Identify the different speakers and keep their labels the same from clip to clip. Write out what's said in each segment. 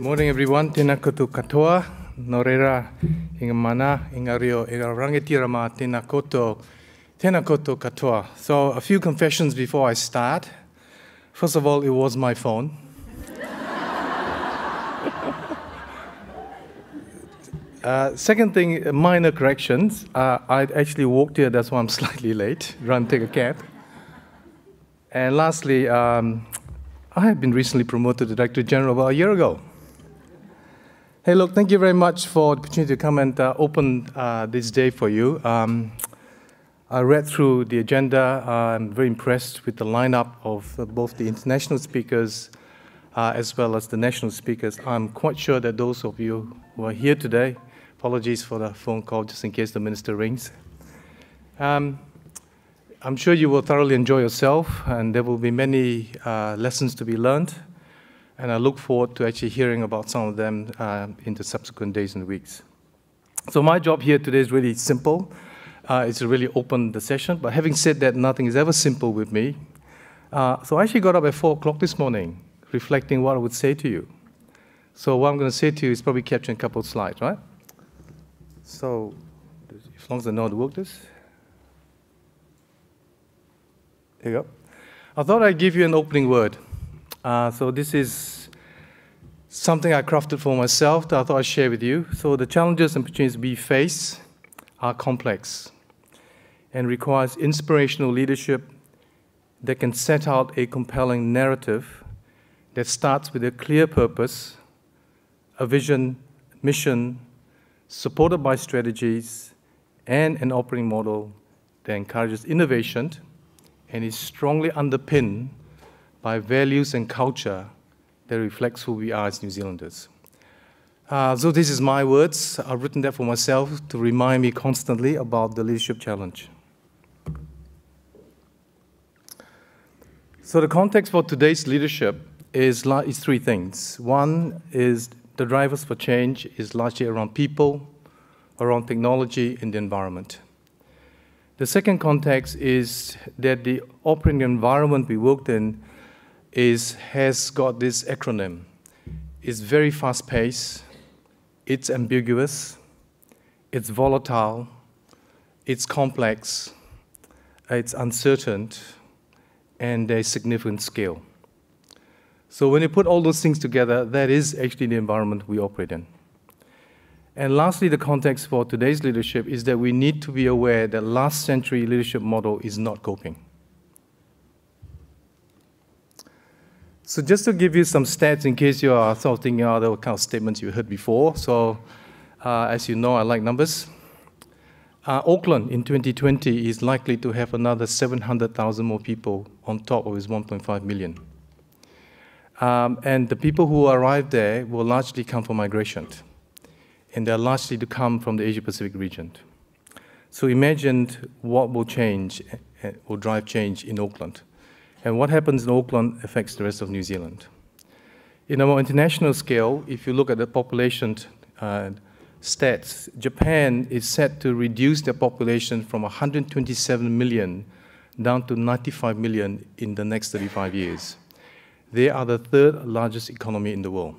Speaker 1: morning, everyone. Tēnā koutou katoa, nō reira, inga mana, inga rio, inga rangatira mā, tēnā koutou katoa. So, a few confessions before I start. First of all, it was my phone. Second thing, minor corrections. I actually walked here, that's why I'm slightly late. Run, take a cab. And lastly, I have been recently promoted to Director General about a year ago. Hey, look, thank you very much for the opportunity to come and open this day for you. I read through the agenda. I'm very impressed with the lineup of both the international speakers as well as the national speakers. I'm quite sure that those of you who are here today, apologies for the phone call just in case the minister rings. I'm sure you will thoroughly enjoy yourself, and there will be many lessons to be learned, and I look forward to actually hearing about some of them in the subsequent days and weeks. So my job here today is really simple. It's to really open the session, but having said that, nothing is ever simple with me. So I actually got up at 4 o'clock this morning, reflecting what I would say to you. So what I'm going to say to you is probably captured in a couple of slides, right? So as long as I know how to work this. There you go. I thought I'd give you an opening word. So this is something I crafted for myself that I thought I'd share with you. So the challenges and opportunities we face are complex and requires inspirational leadership that can set out a compelling narrative that starts with a clear purpose, a vision, mission, supported by strategies, and an operating model that encourages innovation and is strongly underpinned by values and culture that reflects who we are as New Zealanders. So this is my words. I've written that for myself to remind me constantly about the leadership challenge. So the context for today's leadership is three things. One is the drivers for change is largely around people, around technology, and the environment. The second context is that the operating environment we worked in has got this acronym. It's very fast-paced, it's ambiguous, it's volatile, it's complex, it's uncertain, and there's significant scale. So when you put all those things together, that is actually the environment we operate in. And lastly, the context for today's leadership is that we need to be aware that last century leadership model is not coping. So just to give you some stats in case you are sort of thinking, oh, there were kind of statements you heard before. So as you know, I like numbers. Auckland in 2020 is likely to have another 700,000 more people on top of its 1.5 million. And the people who arrive there will largely come from migration. And they're largely to come from the Asia-Pacific region. So imagine what will change, will drive change in Auckland. And what happens in Auckland affects the rest of New Zealand. In a more international scale, if you look at the population stats, Japan is set to reduce their population from 127 million down to 95 million in the next 35 years. They are the third largest economy in the world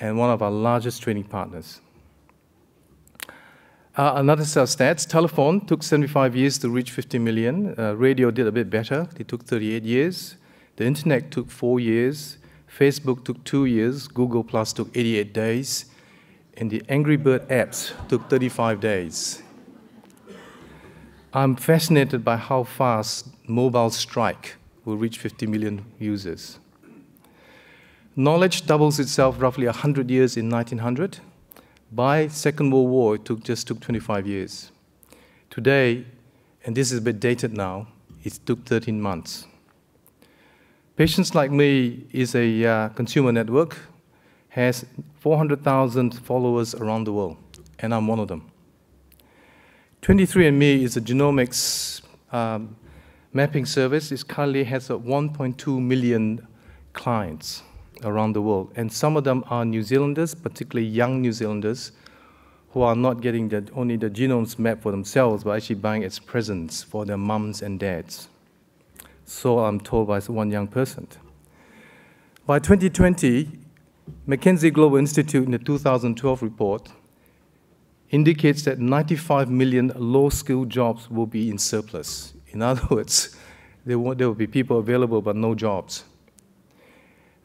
Speaker 1: and one of our largest trading partners. Another set of stats, telephone took 75 years to reach 50 million. Radio did a bit better. It took 38 years. The internet took 4 years. Facebook took 2 years. Google Plus took 88 days. And the Angry Bird apps took 35 days. I'm fascinated by how fast mobile strike will reach 50 million users. Knowledge doubles itself roughly 100 years in 1900. By Second World War, it just took 25 years. Today, and this is a bit dated now, it took 13 months. Patients Like Me is a consumer network, has 400,000 followers around the world, and I'm one of them. 23andMe is a genomics mapping service. It currently has 1.2 million clients around the world, and some of them are New Zealanders, particularly young New Zealanders, who are not getting only the genomes mapped for themselves, but actually buying its presents for their mums and dads. So I'm told by one young person. By 2020, McKinsey Global Institute in the 2012 report indicates that 95 million low-skilled jobs will be in surplus. In other words, there will be people available but no jobs.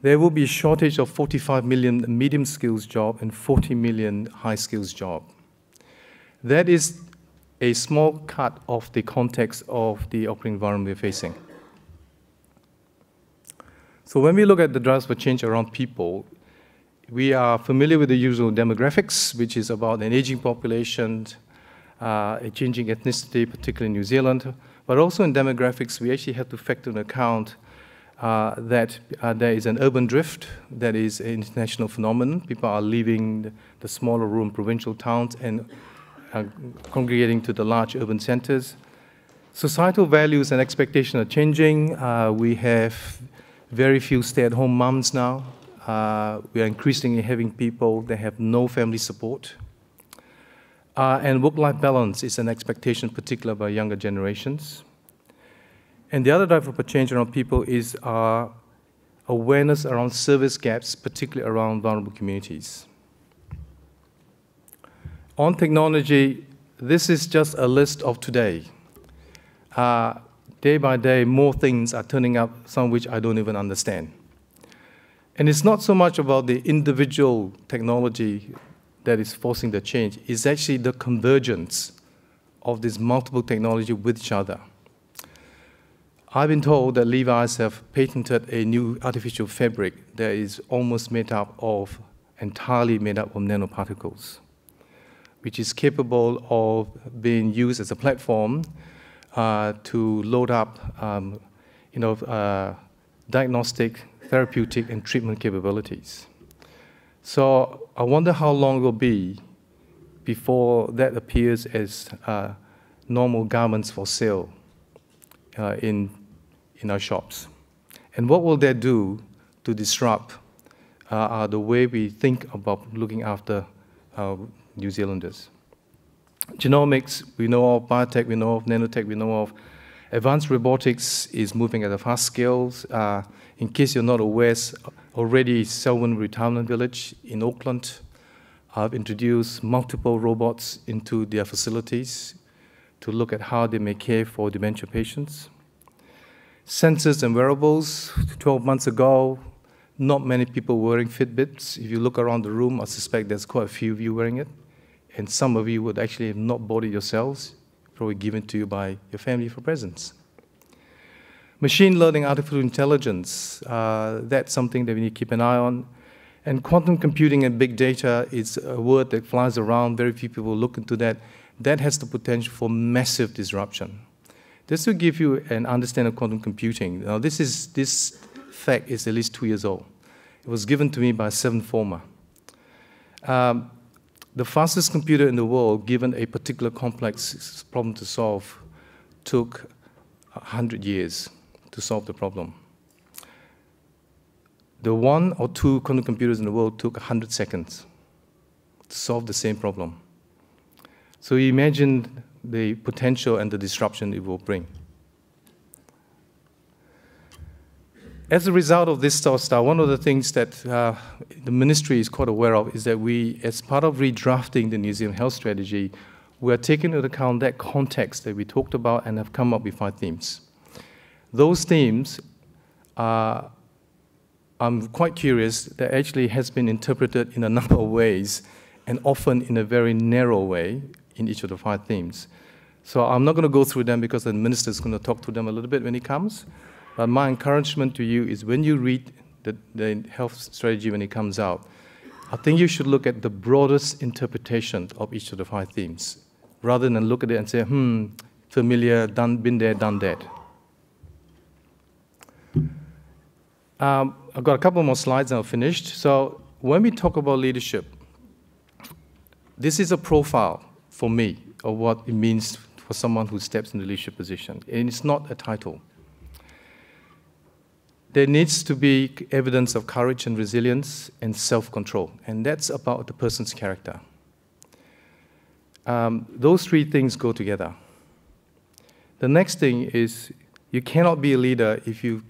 Speaker 1: There will be a shortage of 45 million medium-skills jobs and 40 million high-skills jobs. That is a small cut of the context of the operating environment we're facing. So when we look at the drivers for change around people, we are familiar with the usual demographics, which is about an aging population, a changing ethnicity, particularly in New Zealand. But also in demographics, we actually have to factor into account that there is an urban drift that is an international phenomenon. People are leaving the smaller rural provincial towns and congregating to the large urban centers. Societal values and expectations are changing. We have very few stay-at-home moms now. We are increasingly having people that have no family support. And work-life balance is an expectation, particularly by younger generations. And the other driver for change around people is our awareness around service gaps, particularly around vulnerable communities. On technology, this is just a list of today. Day by day, more things are turning up, some of which I don't even understand. And it's not so much about the individual technology that is forcing the change. It's actually the convergence of these multiple technology with each other. I've been told that Levi's have patented a new artificial fabric that is almost entirely made up of nanoparticles, which is capable of being used as a platform to load up diagnostic, therapeutic, and treatment capabilities. So I wonder how long it will be before that appears as normal garments for sale in our shops. And what will that do to disrupt the way we think about looking after New Zealanders? Genomics, we know of biotech, we know of nanotech, we know of advanced robotics is moving at a fast scale. In case you're not aware, already Selwyn Retirement Village in Auckland have introduced multiple robots into their facilities to look at how they may care for dementia patients. Sensors and wearables, 12 months ago, not many people wearing Fitbits. If you look around the room, I suspect there's quite a few of you wearing it. And some of you would actually have not bought it yourselves, probably given to you by your family for presents. Machine learning, artificial intelligence, that's something that we need to keep an eye on. And quantum computing and big data is a word that flies around. Very few people look into that. That has the potential for massive disruption. Just to give you an understanding of quantum computing, now this fact is at least 2 years old. It was given to me by a seventh former. The fastest computer in the world, given a particular complex problem to solve, took 100 years to solve the problem. The 1 or 2 quantum computers in the world took 100 seconds to solve the same problem. So you imagine the potential and the disruption it will bring. As a result of this stuff, one of the things that the ministry is quite aware of is that we, as part of redrafting the Newseum health strategy, we are taking into account that context that we talked about and have come up with 5 themes. Those themes are, I'm quite curious, that actually has been interpreted in a number of ways and often in a very narrow way in each of the 5 themes. So I'm not going to go through them because the minister is going to talk through them a little bit when he comes. But my encouragement to you is when you read the health strategy when it comes out, I think you should look at the broadest interpretation of each of the 5 themes, rather than look at it and say, familiar, been there, done that. I've got a couple more slides and I've finished. So when we talk about leadership, this is a profile for me of what it means for someone who steps in the leadership position. And it's not a title. There needs to be evidence of courage and resilience and self-control, and that's about the person's character. Those 3 things go together. The next thing is You cannot be a leader if you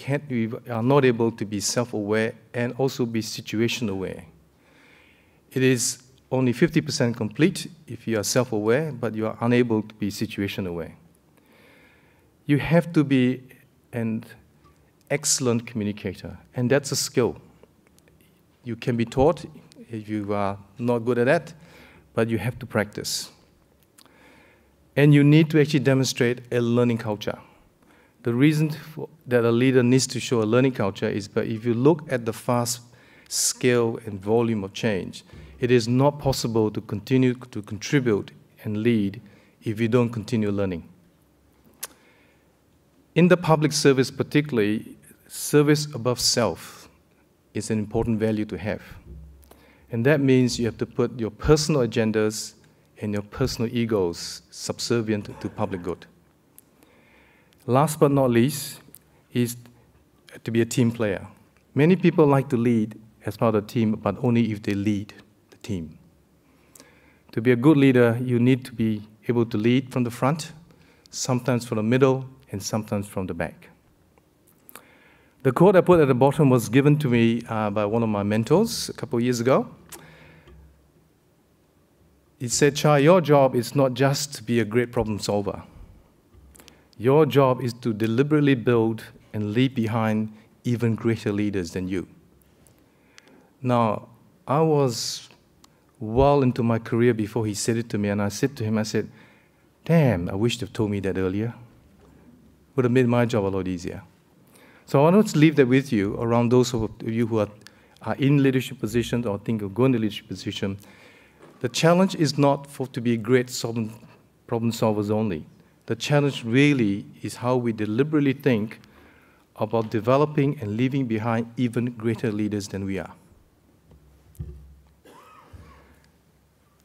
Speaker 1: are not able to be self-aware and also be situation-aware. It is only 50% complete if you are self-aware, but you are unable to be situation-aware. You have to be an excellent communicator, and that's a skill. You can be taught if you are not good at that, but you have to practice. And you need to actually demonstrate a learning culture. The reason that a leader needs to show a learning culture is that if you look at the fast scale and volume of change, it is not possible to continue to contribute and lead if you don't continue learning. In the public service particularly, service above self is an important value to have. And that means you have to put your personal agendas and your personal egos subservient to public good. Last but not least is to be a team player. Many people like to lead as part of a team, but only if they lead the team. To be a good leader, you need to be able to lead from the front, sometimes from the middle, and sometimes from the back. The quote I put at the bottom was given to me by one of my mentors a couple of years ago. He said, "Chai, your job is not just to be a great problem solver. Your job is to deliberately build and leave behind even greater leaders than you." Now, I was well into my career before he said it to me, and I said to him, I said, "Damn, I wish they'd told me that earlier. Would have made my job a lot easier." So I want to leave that with you, around those of you who are in leadership positions or think of going to leadership position. The challenge is not to be great problem solvers only. The challenge really is how we deliberately think about developing and leaving behind even greater leaders than we are.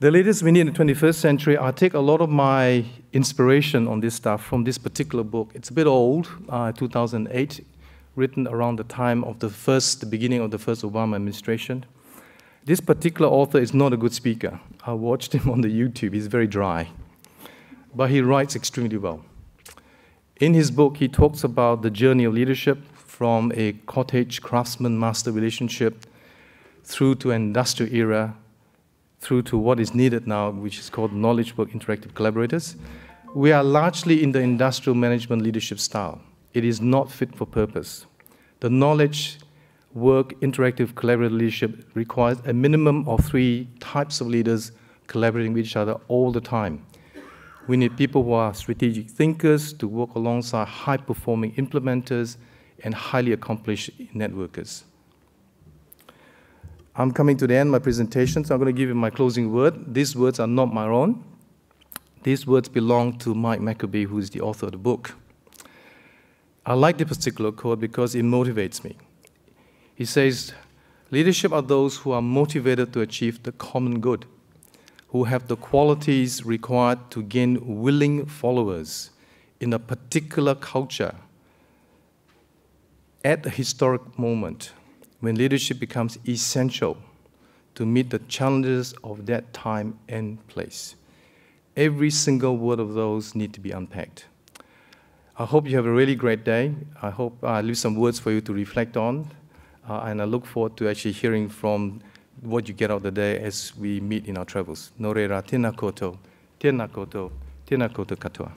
Speaker 1: The leaders we need in the 21st century, I take a lot of my inspiration on this stuff from this particular book. It's a bit old, 2008, written around the time of the beginning of the first Obama administration. This particular author is not a good speaker. I watched him on the YouTube. He's very dry. But he writes extremely well. In his book, he talks about the journey of leadership from a cottage craftsman-master relationship through to an industrial era, through to what is needed now, which is called knowledge work interactive collaborators. We are largely in the industrial management leadership style. It is not fit for purpose. The knowledge work interactive collaborative leadership requires a minimum of 3 types of leaders collaborating with each other all the time. We need people who are strategic thinkers to work alongside high-performing implementers and highly accomplished networkers. I'm coming to the end of my presentation, so I'm going to give you my closing word. These words are not my own. These words belong to Mike McAbee, who is the author of the book. I like this particular quote because it motivates me. He says, "Leadership are those who are motivated to achieve the common good, who have the qualities required to gain willing followers in a particular culture at a historic moment when leadership becomes essential to meet the challenges of that time and place." Every single word of those need to be unpacked. I hope you have a really great day. I hope I leave some words for you to reflect on, and I look forward to actually hearing from what you get out of the day as we meet in our travels. Nō reira, tēnā koutou, tēnā koutou, tēnā koutou katoa.